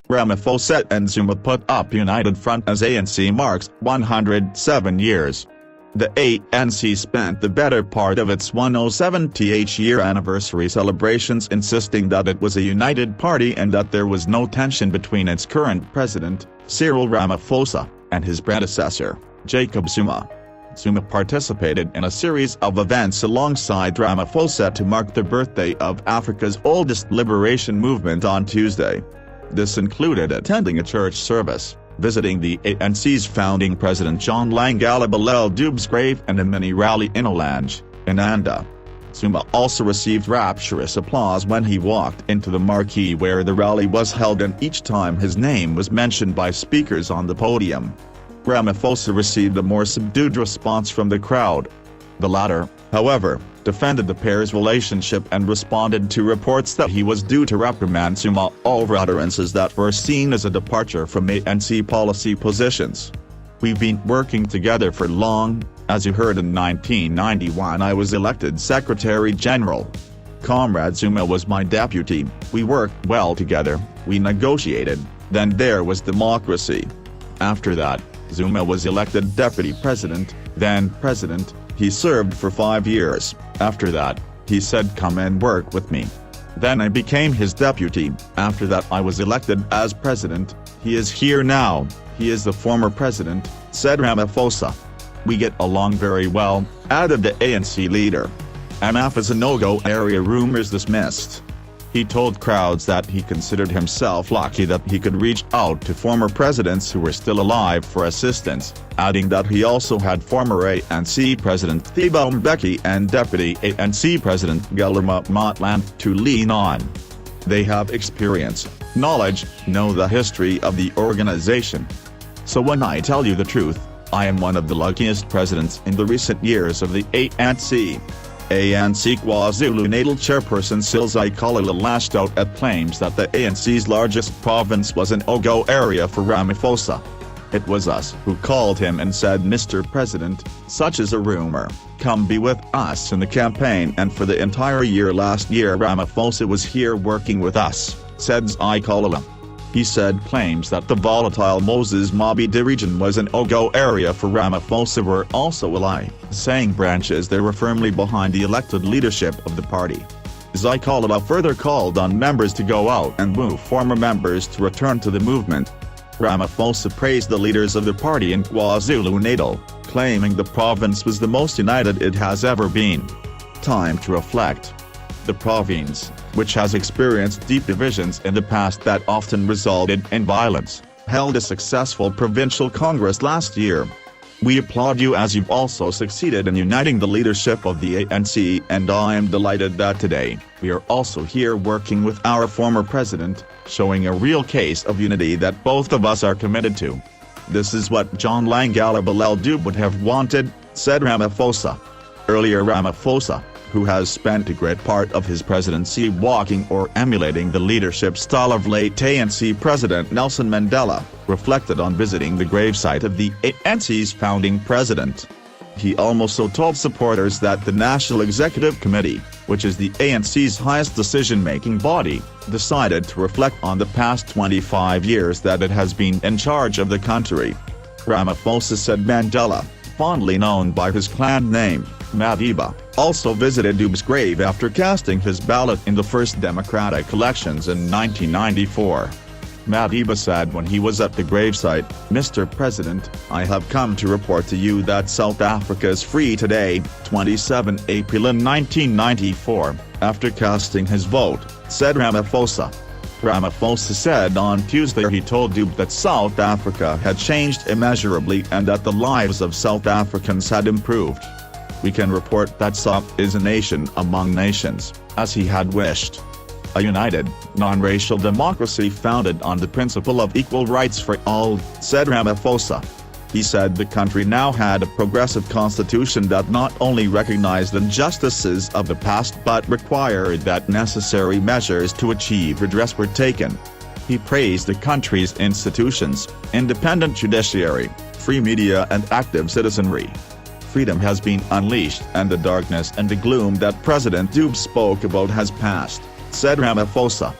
Ramaphosa and Zuma put up united front as ANC marks 107 years. The ANC spent the better part of its 107th year anniversary celebrations insisting that it was a united party and that there was no tension between its current president, Cyril Ramaphosa, and his predecessor, Jacob Zuma. Zuma participated in a series of events alongside Ramaphosa to mark the birthday of Africa's oldest liberation movement on Tuesday. This included attending a church service, visiting the ANC's founding president John Langalibalele Dube's grave and a mini-rally in Ohlange, Inanda. Zuma also received rapturous applause when he walked into the marquee where the rally was held, and each time his name was mentioned by speakers on the podium. Ramaphosa received a more subdued response from the crowd. The latter, however, defended the pair's relationship and responded to reports that he was due to reprimand Zuma over utterances that were seen as a departure from ANC policy positions. "We've been working together for long. As you heard, in 1991 I was elected Secretary General. Comrade Zuma was my deputy. We worked well together, we negotiated, then there was democracy. After that, Zuma was elected deputy president, then president. He served for 5 years. After that, he said come and work with me. Then I became his deputy. After that I was elected as president. He is here now, he is the former president," said Ramaphosa. "We get along very well," added the ANC leader. "MF is a no-go area, rumors dismissed." He told crowds that he considered himself lucky that he could reach out to former presidents who were still alive for assistance, adding that he also had former ANC President Thabo Mbeki and Deputy ANC President Guillermo Montland to lean on. They have experience, knowledge, know the history of the organization. So when I tell you the truth, I am one of the luckiest presidents in the recent years of the ANC. ANC KwaZulu-Natal chairperson Cyril Ramaphosa lashed out at claims that the ANC's largest province was an no-go area for Ramaphosa. "It was us who called him and said, Mr. President, such is a rumor, come be with us in the campaign, and for the entire year last year Ramaphosa was here working with us," said Ramaphosa. He said claims that the volatile Moses Mabhida region was an no-go area for Ramaphosa were also a lie, saying branches there were firmly behind the elected leadership of the party. Ramaphosa further called on members to go out and woo former members to return to the movement. Ramaphosa praised the leaders of the party in KwaZulu-Natal, claiming the province was the most united it has ever been. Time to reflect. The province, which has experienced deep divisions in the past that often resulted in violence, held a successful provincial congress last year. "We applaud you as you've also succeeded in uniting the leadership of the ANC, and I am delighted that today, we are also here working with our former president, showing a real case of unity that both of us are committed to. This is what John Langalibalele Dube would have wanted," said Ramaphosa. Earlier Ramaphosa, who has spent a great part of his presidency walking or emulating the leadership style of late ANC President Nelson Mandela, reflected on visiting the gravesite of the ANC's founding president. He also told supporters that the National Executive Committee, which is the ANC's highest decision-making body, decided to reflect on the past 25 years that it has been in charge of the country. Ramaphosa said Mandela, fondly known by his clan name, Madiba, also visited Dube's grave after casting his ballot in the first democratic elections in 1994. Madiba said when he was at the gravesite, "Mr. President, I have come to report to you that South Africa is free today, 27 April in 1994, after casting his vote," said Ramaphosa. Ramaphosa said on Tuesday he told Dube that South Africa had changed immeasurably and that the lives of South Africans had improved. "We can report that South is a nation among nations, as he had wished. A united, non-racial democracy founded on the principle of equal rights for all," said Ramaphosa. He said the country now had a progressive constitution that not only recognized the injustices of the past but required that necessary measures to achieve redress were taken. He praised the country's institutions, independent judiciary, free media and active citizenry. "Freedom has been unleashed and the darkness and the gloom that President Dube spoke about has passed," said Ramaphosa.